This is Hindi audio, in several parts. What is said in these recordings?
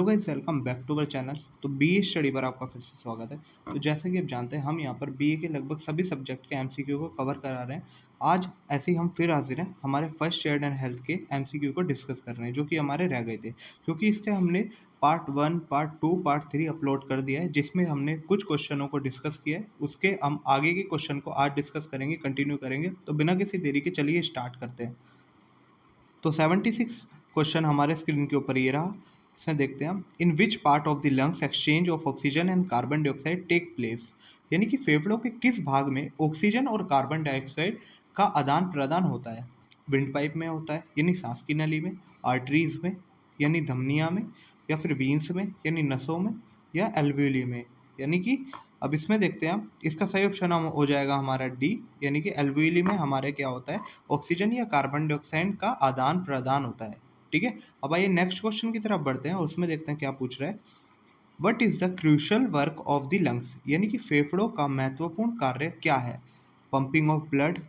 Hello guys, welcome back to our channel. तो बीए स्टडी पर आपका फिर से स्वागत है। तो जैसा कि आप जानते हैं, हम यहाँ पर बीए के लगभग सभी सब्जेक्ट के एमसीक्यू को कवर करा रहे हैं। आज ऐसे ही हम फिर हाजिर हैं, हमारे फर्स्ट एड एंड हेल्थ के एमसीक्यू को डिस्कस कर रहे हैं, जो कि हमारे रह गए थे। क्योंकि इसके हमने पार्ट 1, पार्ट 2, पार्ट 3 अपलोड कर दिया है, जिसमें हमने कुछ क्वेश्चनों को डिस्कस किया है। उसके हम आगे के क्वेश्चन को आज डिस्कस करेंगे, कंटिन्यू करेंगे। तो बिना किसी देरी के चलिए स्टार्ट करते हैं। तो 76 क्वेश्चन हमारे स्क्रीन के ऊपर ये रहा। इसमें देखते हैं हम, in which part of the lungs exchange of oxygen and carbon dioxide take place. यानी कि फेफड़ों के किस भाग में ऑक्सीजन और कार्बन डाइऑक्साइड का आदान प्रदान होता है। विंड पाइप में होता है, यानी सांस की नली में, आर्टरीज में यानी धमनिया में, या फिर वीन्स में यानी नसों में, या एल्वियोली में। यानी कि अब इसमें देखते हैं हम, इसका सही ऑप्शन हो जाएगा हमारा डी, यानी कि एल्वियोली में हमारे क्या होता है, ऑक्सीजन या कार्बन डाइऑक्साइड का आदान प्रदान होता है। ठीक है, अब आइए नेक्स्ट क्वेश्चन की तरफ बढ़ते हैं और उसमें देखते हैं क्या पूछ रहा है। What is the crucial work of the lungs. यानी कि फेफड़ों का महत्वपूर्ण कार्य क्या है। पंपिंग ऑफ ब्लड,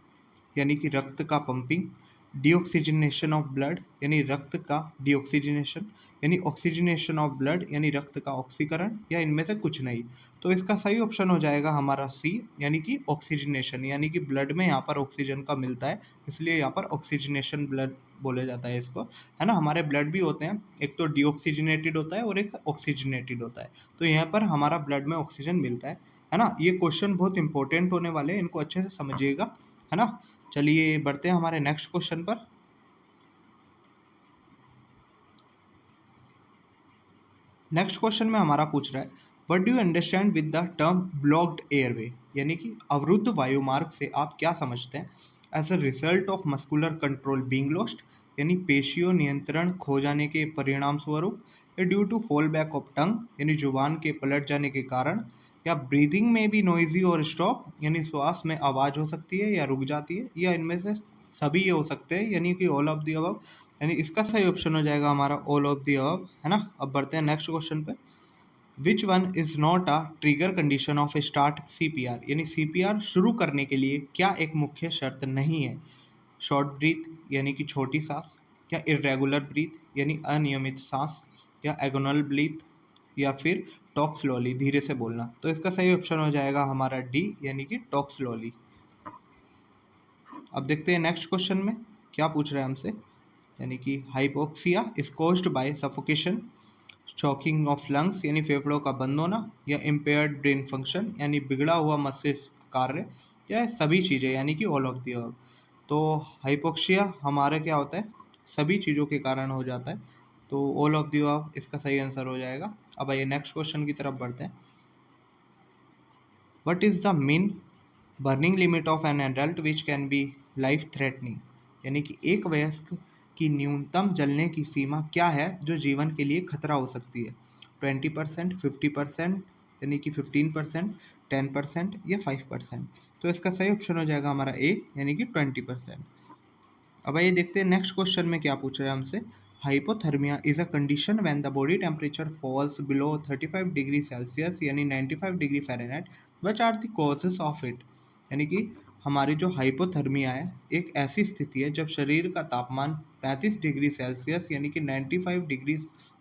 यानी कि रक्त का पंपिंग। डीऑक्सीजनेशन ऑफ ब्लड, यानी रक्त का डीऑक्सीजनेशन, यानी ऑक्सीजनेशन ऑफ ब्लड, यानी रक्त का ऑक्सीकरण, या इनमें से कुछ नहीं। तो इसका सही ऑप्शन हो जाएगा हमारा सी, यानी कि ऑक्सीजनेशन। यानी कि ब्लड में यहाँ पर ऑक्सीजन का मिलता है, इसलिए यहाँ पर ऑक्सीजनेशन ब्लड बोला जाता है इसको, है ना। हमारे ब्लड भी होते हैं, एक तो डीऑक्सीजनेटेड होता है और एक ऑक्सीजनेटेड होता है। तो यहाँ पर हमारा ब्लड में ऑक्सीजन मिलता है ना। ये क्वेश्चन बहुत इंपॉर्टेंट होने वाले हैं, इनको अच्छे से समझिएगा, है ना। चलिए बढ़ते हैं हमारे नेक्स्ट क्वेश्चन पर। नेक्स्ट क्वेश्चन में हमारा पूछ रहा है, what do you understand with the term blocked airway. यानी कि अवरुद्ध वायुमार्ग से आप क्या समझते हैं। As a result of muscular control being lost, यानी पेशियों नियंत्रण खो जाने के परिणाम स्वरूप, या due to fall back of tongue, यानी जुबान के पलट जाने के कारण, या ब्रीदिंग में भी नॉइजी और स्टॉप, यानी श्वास में आवाज़ हो सकती है या रुक जाती है, या इनमें से सभी ये हो सकते हैं, यानी कि ऑल ऑफ द अबव। यानी इसका सही ऑप्शन हो जाएगा हमारा ऑल ऑफ द अबव, है ना। अब बढ़ते हैं नेक्स्ट क्वेश्चन पे। Which one is not a trigger condition of A start CPR. यानी सीपीआर शुरू करने के लिए क्या एक मुख्य शर्त नहीं है। शॉर्ट ब्रीथ, यानी कि छोटी सांस, या इरेगुलर ब्रीथ, यानी अनियमित सांस, या एगोनल ब्रीथ, या फिर टॉक स्लोली, धीरे से बोलना। तो इसका सही ऑप्शन हो जाएगा हमारा डी, यानी कि टॉक स्लोली। अब देखते हैं नेक्स्ट क्वेश्चन में क्या पूछ रहे हैं हमसे। यानी कि hypoxia is caused by suffocation, choking of lungs, यानी फेफड़ों का बंद होना, या इम्पेयर्ड ब्रेन फंक्शन, यानी बिगड़ा हुआ मस्तिष्क कार्य, या सभी चीज़ें, यानी कि ऑल ऑफ द अबव। तो हाइपोक्सिया हमारा क्या होता है, सभी चीज़ों के कारण हो जाता है। तो ऑल ऑफ द अबव इसका सही आंसर हो जाएगा। अब आइए नेक्स्ट क्वेश्चन की तरफ बढ़ते हैं। What is the mean burning limit of an adult which can be life threatening. यानी कि एक वयस्क की न्यूनतम जलने की सीमा क्या है जो जीवन के लिए खतरा हो सकती है। 20%, 50%, यानी कि 15%, 10% या 5%। तो इसका सही ऑप्शन हो जाएगा हमारा ए, यानी कि 20%। अब आइए देखते हैं नेक्स्ट क्वेश्चन में क्या पूछ रहे हैं हमसे। Hypothermia is a condition when the body temperature falls below 35 degree Celsius, यानी 95 degree Fahrenheit. Which are the causes of it. यानी कि हमारी जो हाइपोथर्मिया है, एक ऐसी स्थिति है जब शरीर का तापमान 35 डिग्री सेल्सियस, यानी कि 95 डिग्री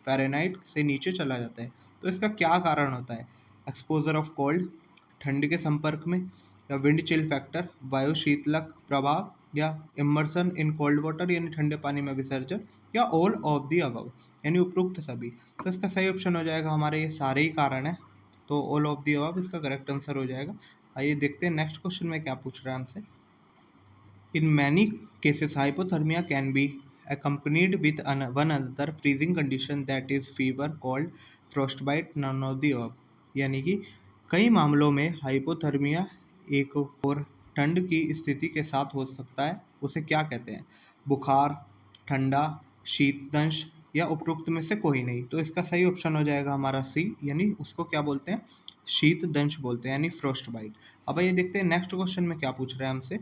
फ़ारेनहाइट से नीचे चला जाता है। तो इसका क्या कारण होता है। एक्सपोजर ऑफ कोल्ड, ठंड के संपर्क में, या विंड चिल फैक्टर, वायु शीतलक प्रभाव, या इमर्सन इन कोल्ड वाटर, यानी ठंडे पानी में विसर्जन, या ऑल ऑफ द अबव, यानी उपरोक्त सभी। तो इसका सही ऑप्शन हो जाएगा हमारे ये सारे ही कारण है। तो ऑल ऑफ द अबव इसका करेक्ट आंसर हो जाएगा। आइए देखते हैं नेक्स्ट क्वेश्चन में क्या पूछ रहा है हमसे। In many cases hypothermia can be accompanied with one other freezing condition that is fever, cold, frostbite, none of the above। यानी कि कई मामलों में हाइपोथर्मिया एक और ठंड की स्थिति के साथ हो सकता है। उसे क्या कहते हैं। बुखार, ठंडा, शीतदंश, या उपरोक्त में से कोई नहीं। तो इसका सही ऑप्शन हो जाएगा हमारा सी, यानी उसको क्या बोलते हैं, शीतदंश बोलते हैं, यानी फ्रोस्ट बाइट। अब ये देखते हैं नेक्स्ट क्वेश्चन में क्या पूछ रहे हैं हमसे।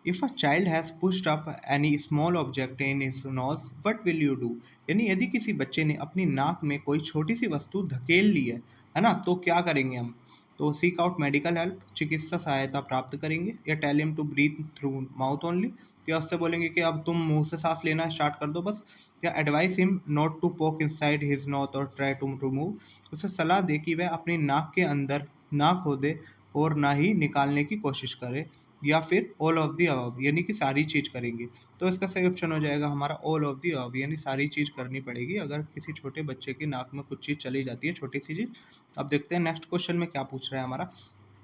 If a child has pushed up any small object in his nose, what will you do. यानी यदि किसी बच्चे ने अपनी नाक में कोई छोटी सी वस्तु धकेल ली है ना, तो क्या करेंगे हम। तो सीक आउट मेडिकल हेल्प, चिकित्सा सहायता प्राप्त करेंगे, या tell him to breathe through mouth only, या उससे बोलेंगे कि अब तुम मुंह से सांस लेना स्टार्ट कर दो बस, या advice him not to poke inside his nose or try to remove, उसे सलाह दे कि वह अपनी नाक के अंदर ना खोदे और ना ही निकालने की कोशिश करे, या फिर ऑल ऑफ दी अबव यानी कि सारी चीज़ करेंगे। तो इसका सही ऑप्शन हो जाएगा हमारा ऑल ऑफ दी अबव, यानी सारी चीज़ करनी पड़ेगी अगर किसी छोटे बच्चे की नाक में कुछ चीज़ चली जाती है, छोटी सी चीज़। अब देखते हैं नेक्स्ट क्वेश्चन में क्या पूछ रहा है हमारा।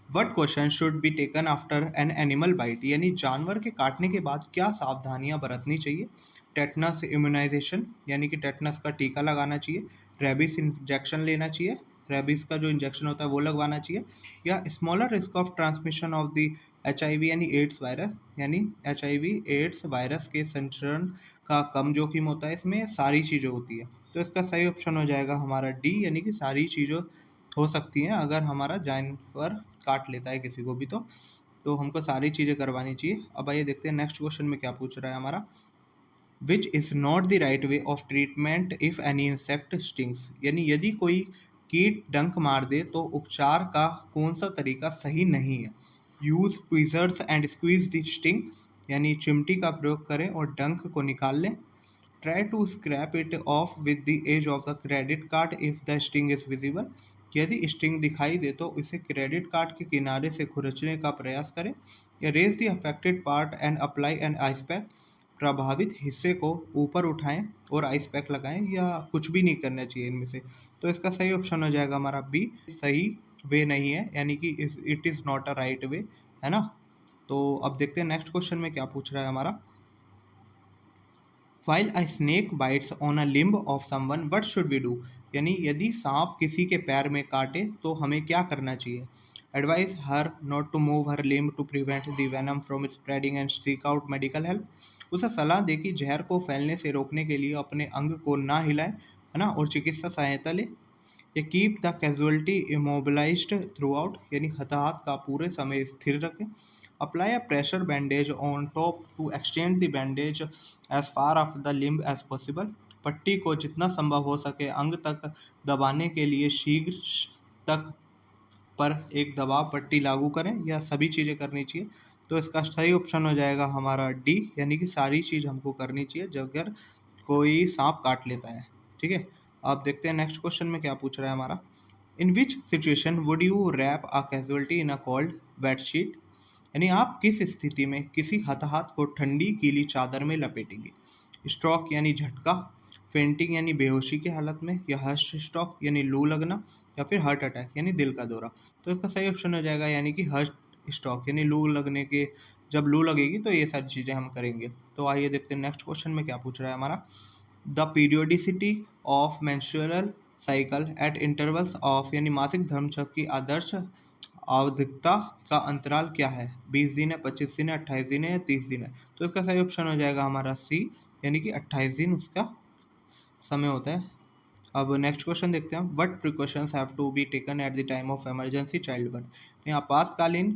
What question should be taken after an animal bite, यानी जानवर के काटने के बाद क्या सावधानियां बरतनी चाहिए। टेटनस इम्यूनाइजेशन, यानी कि टेटनस का टीका लगाना चाहिए। रेबिस इंजेक्शन लेना चाहिए, रेबिस का जो इंजेक्शन होता है वो लगवाना चाहिए। या smaller risk of transmission of the HIV यानी एड्स वायरस, यानी HIV एड्स वायरस के संचरण का कम जोखिम होता है, इसमें सारी चीज़ें होती है। तो इसका सही ऑप्शन हो जाएगा हमारा डी, यानी कि सारी चीज़ों हो सकती हैं अगर हमारा जानवर काट लेता है किसी को भी। तो हमको सारी चीज़ें करवानी चाहिए। अब आइए देखते हैं नेक्स्ट क्वेश्चन में क्या पूछ रहा है हमारा। Which is not the right way of treatment if any insect stings, यानी यदि कोई कीट डंक मार दे तो उपचार का कौन सा तरीका सही नहीं है। Use ट्वीज़र्स and squeeze the sting, यानी चिमटी का प्रयोग करें और डंक को निकाल लें। Try to scrape it off with the edge of the credit card if the sting is visible, यदि स्टिंग दिखाई दे तो इसे क्रेडिट कार्ड के किनारे से खुरचने का प्रयास करें। या raise the affected part and apply an ice pack, प्रभावित हिस्से को ऊपर उठाएं और आइस पैक लगाएं, या कुछ भी नहीं करना चाहिए इनमें से। तो इसका सही ऑप्शन हो जाएगा हमारा बी, सही वे नहीं है, यानी कि it is not a right way, है ना। तो अब देखते हैं नेक्स्ट क्वेश्चन में क्या पूछ रहा है हमारा। While a snake bites on a limb of someone, what should we do? यानी यदि सांप किसी के पैर में काटे तो हमें क्या करना चाहिए। Advise her not to move her limb to prevent the venom from spreading and seek out medical help, उसे सलाह दे कि जहर को फैलने से रोकने के लिए अपने अंग को ना हिलाएं, है ना, और चिकित्सा सहायता ले। या keep the casualty immobilised throughout, यानी हताहत का पूरे समय स्थिर रखें। Apply a pressure bandage on top to extend the bandage as far of the limb as possible, पट्टी को जितना संभव हो सके अंग तक दबाने के लिए शीघ्र तक पर एक दबाव पट्टी लागू करें, या सभी चीज़ें करनी चाहिए। तो इसका सही ऑप्शन हो जाएगा हमारा डी, यानी कि सारी चीज़ हमको करनी चाहिए जब अगर कोई सांप काट लेता है। ठीक है। अब देखते हैं नेक्स्ट क्वेश्चन में क्या पूछ रहा है हमारा। In which situation would you wrap a casualty in a cold bedsheet, यानी आप किस स्थिति में किसी हताहत को ठंडी गीली चादर में लपेटेंगे। स्ट्रोक यानी झटका, फेंटिंग यानी बेहोशी की हालत में, या हर्ट स्ट्रोक यानी लू लगना, या फिर हार्ट अटैक यानी दिल का दौरा। तो इसका सही ऑप्शन हो जाएगा यानी कि हर्ट स्ट्रोक, यानी लू लगने के, जब लू लगेगी तो ये सारी चीज़ें हम करेंगे। तो आइए देखते हैं नेक्स्ट क्वेश्चन में क्या पूछ रहा है हमारा। The periodicity of menstrual cycle eight intervals of, यानी मासिक धर्मचक्र की आदर्श आवधिकता का अंतराल क्या है। 20 दिन है, 25 दिन है, 28 दिन है, या 30 दिन है। तो इसका सही ऑप्शन हो जाएगा हमारा सी, यानी कि 28 दिन उसका समय होता है। अब नेक्स्ट क्वेश्चन देखते हैं। What precautions have to be taken at the time of emergency child birth, आपातकालीन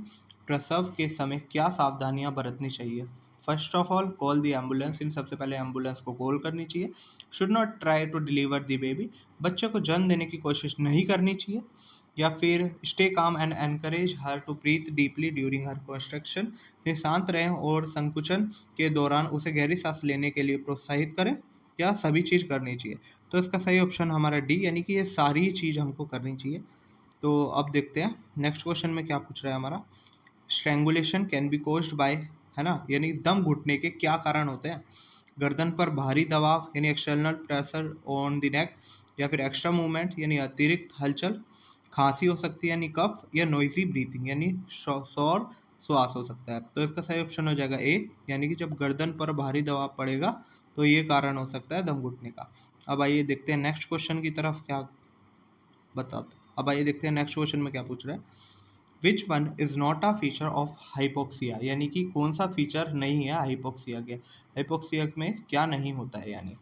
प्रसव के समय क्या सावधानियां बरतनी चाहिए। First of all call the ambulance, इन सबसे पहले एम्बुलेंस को कॉल करनी चाहिए। Should not try to deliver the baby, बच्चे को जन्म देने की कोशिश नहीं करनी चाहिए। या फिर stay calm and encourage her to breathe deeply during her construction, शांत रहें और संकुचन के दौरान उसे गहरी सांस लेने के लिए प्रोत्साहित करें, या सभी चीज़ करनी चाहिए। तो इसका सही ऑप्शन हमारा डी, यानी कि ये सारी चीज़ हमको करनी चाहिए। तो अब देखते हैं नेक्स्ट क्वेश्चन में क्या पूछ रहा है हमारा। Strangulation can be caused by, है ना, यानी दम घुटने के क्या कारण होते हैं। गर्दन पर भारी दबाव यानी external pressure on the neck, या फिर एक्स्ट्रा मूवमेंट यानी अतिरिक्त हलचल, खांसी हो सकती है यानी कफ, या नॉइजी ब्रीथिंग यानी शोर श्वास हो सकता है। तो इसका सही ऑप्शन हो जाएगा ए, यानी कि जब गर्दन पर भारी दबाव पड़ेगा तो ये कारण हो सकता है दम घुटने का। अब आइए देखते हैं नेक्स्ट क्वेश्चन की तरफ क्या बताते। अब आइए देखते हैं नेक्स्ट क्वेश्चन में क्या पूछ रहा है। Which one is not a feature of hypoxia, यानी कि कौन सा फीचर नहीं है हाइपोक्सिया के। हाइपोक्सिया में क्या नहीं होता है, यानी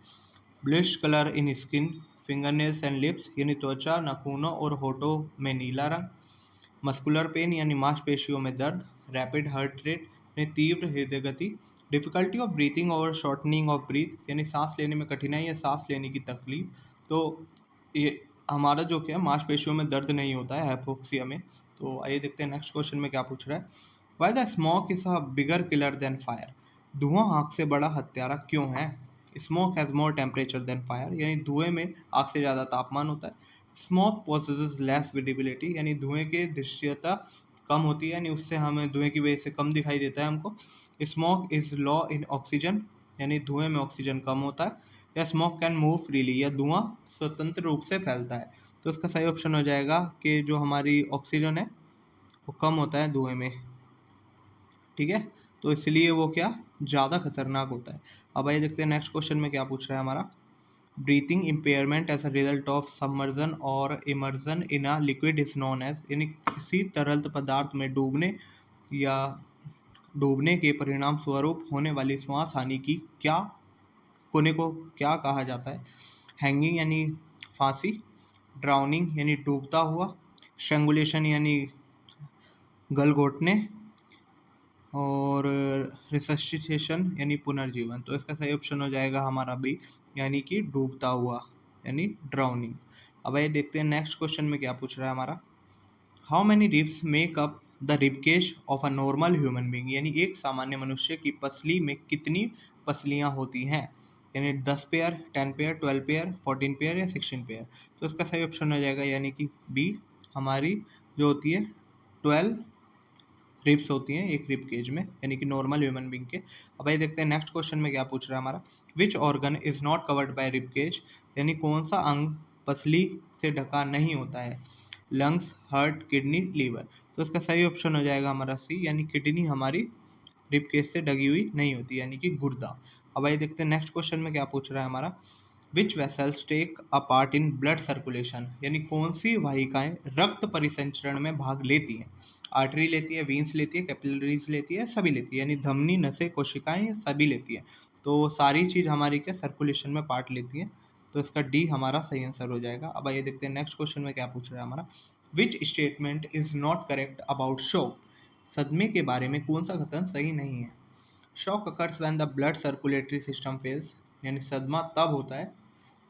bluish colour in skin, fingernails and lips, यानी त्वचा, नाखूनों और होठों में नीला रंग, मस्कुलर पेन यानी मांसपेशियों में दर्द, रैपिड हार्ट रेट यानी तीव्र हृदय गति, डिफिकल्टी ऑफ ब्रीथिंग और शॉर्टनिंग ऑफ ब्रीथ यानी सांस लेने में कठिनाई या सांस लेने की तकलीफ। तो ये हमारा जो क्या है मांसपेशियों में दर्द नहीं होता है हाइपोक्सिया में। तो आइए देखते हैं नेक्स्ट क्वेश्चन में क्या पूछ रहा है। Why the smoke is a bigger killer than fire. धुआं आग से बड़ा हत्यारा क्यों है। Smoke has more temperature than fire, यानी धुएं में आग से ज़्यादा तापमान होता है। स्मोक पोजेसेस लेस विजिबिलिटी, यानी धुएं की दृश्यता कम होती है, यानी उससे हमें धुएं की वजह से कम दिखाई देता है हमको। Smoke is low in oxygen, यानी धुएं में ऑक्सीजन कम होता है। या स्मोक कैन मूव फ्रीली, या धुआं स्वतंत्र रूप से फैलता है। तो इसका सही ऑप्शन हो जाएगा कि जो हमारी ऑक्सीजन है वो कम होता है धुएं में, ठीक है। तो इसलिए वो क्या ज़्यादा खतरनाक होता है। अब आइए देखते हैं नेक्स्ट क्वेश्चन में क्या पूछ रहा है हमारा। Breathing impairment as a result of submersion or immersion in a liquid is known as, यानी किसी तरल पदार्थ में डूबने या डूबने के परिणाम स्वरूप होने वाली श्वास हानि की क्या कोने को क्या कहा जाता है। हैंगिंग यानी फांसी, ड्राउनिंग यानी डूबता हुआ, स्ट्रैंगुलेशन यानी गल घोटने, और रिससिटेशन यानी पुनर्जीवन। तो इसका सही ऑप्शन हो जाएगा हमारा बी, यानी कि डूबता हुआ, यानी ड्राउनिंग। अब आइए देखते हैं नेक्स्ट क्वेश्चन में क्या पूछ रहा है हमारा। How many ribs make up the ribcage of a normal human being, यानी एक सामान्य मनुष्य की पसली में कितनी पसलियाँ होती हैं। यानी 10 पेयर, 10 पेयर, 12 पेयर, 14 पेयर या 16 पेयर। तो इसका सही ऑप्शन हो जाएगा यानी कि बी, हमारी जो होती है 12 रिब्स होती हैं एक रिब केज में, यानी कि नॉर्मल ह्यूमन बींग के। अब आइए देखते हैं नेक्स्ट क्वेश्चन में क्या पूछ रहा है हमारा। Which organ is not covered by rib cage, यानी कौन सा अंग पसली से ढका नहीं होता है। Lungs, heart, kidney, liver. तो इसका सही ऑप्शन हो जाएगा हमारा सी, यानी किडनी हमारी रिब केज से ढकी हुई नहीं होती, यानी कि गुर्दा। अब आइए देखते हैं नेक्स्ट क्वेश्चन में क्या पूछ रहा है हमारा। Which vessels take a part in blood circulation, यानी कौन सी वाहिकाएं रक्त परिसंचरण में भाग लेती हैं। आर्टरी लेती है, वीन्स लेती है, कैपिलरीज लेती है, सभी लेती है, यानी धमनी, नसें, कोशिकाएं ये सभी लेती है। तो सारी चीज़ हमारी क्या सर्कुलेशन में पार्ट लेती है। तो इसका डी हमारा सही आंसर हो जाएगा। अब आइए देखते हैं नेक्स्ट क्वेश्चन में क्या पूछ रहा है हमारा। Which statement is not correct about shock, सदमे के बारे में कौन सा कथन सही नहीं है। Shock occurs when the blood circulatory system fails, यानी सदमा तब होता है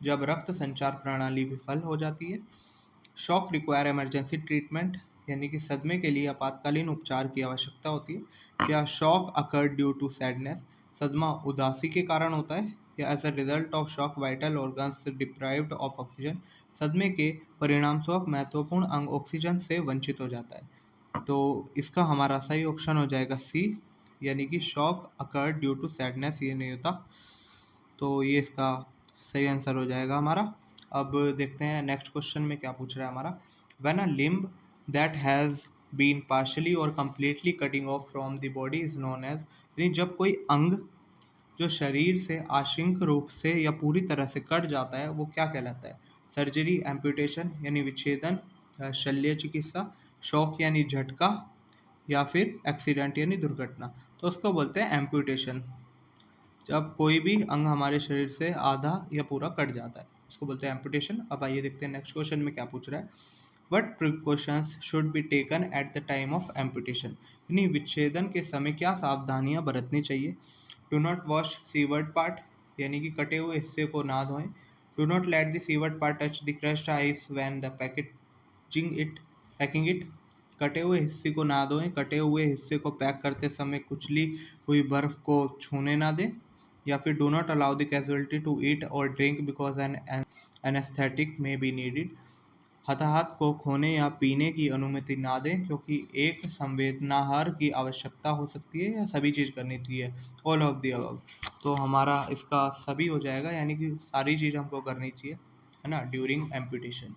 जब रक्त संचार प्रणाली विफल हो जाती है। शॉक रिक्वायर इमरजेंसी ट्रीटमेंट, यानी कि सदमे के लिए आपातकालीन उपचार की आवश्यकता होती है। क्या shock occurred due to sadness, सदमा उदासी के कारण होता है। या as a result of shock vital organs deprived of oxygen, सदमे के परिणाम स्वरूप महत्वपूर्ण अंग ऑक्सीजन से वंचित हो जाता है। तो इसका हमारा सही ऑप्शन हो जाएगा सी, यानी कि shock occurred due to sadness, ये नहीं होता। तो ये इसका सही आंसर हो जाएगा हमारा। अब देखते हैं नेक्स्ट क्वेश्चन में क्या पूछ रहा है हमारा। When a limb that has been partially or completely cutting off from the body is known as, यानी जब कोई अंग जो शरीर से आंशिक रूप से या पूरी तरह से कट जाता है वो क्या कहलाता है। सर्जरी, एम्पुटेशन यानी विच्छेदन, शल्य चिकित्सा, शॉक यानी झटका, या फिर एक्सीडेंट यानी दुर्घटना। तो उसको बोलते हैं एम्पुटेशन, जब कोई भी अंग हमारे शरीर से आधा या पूरा कट जाता है उसको बोलते हैं एम्पुटेशन। अब आइए देखते हैं नेक्स्ट क्वेश्चन में क्या पूछ रहा है। What precautions should be taken at the time of amputation, यानी विच्छेदन के समय क्या सावधानियां बरतनी चाहिए। Do not wash seaward part, यानी कि कटे हुए हिस्से को ना धोएं। Do not let the seaward part touch the crushed ice when the packing it, कटे हुए हिस्से को ना धोएं, कटे हुए हिस्से को पैक करते समय कुचली हुई बर्फ को छूने ना दें। या फिर do not allow the casualty to eat और drink because an anaesthetic may be needed, हताहत को खोने या पीने की अनुमति ना दें क्योंकि एक संवेदनाहार की आवश्यकता हो सकती है, या सभी चीज़ करनी चाहिए, ऑल ऑफ दी अबव। तो हमारा इसका सभी हो जाएगा, यानी कि सारी चीज़ हमको करनी चाहिए, है ना, ड्यूरिंग एम्पुटेशन।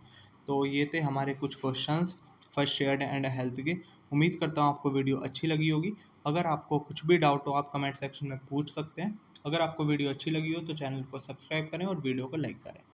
तो ये थे हमारे कुछ questions first aid and health के। उम्मीद करता हूँ आपको वीडियो अच्छी लगी होगी। अगर आपको कुछ भी डाउट हो आप कमेंट सेक्शन में पूछ सकते हैं। अगर आपको वीडियो अच्छी लगी हो तो चैनल को सब्सक्राइब करें और वीडियो को लाइक करें।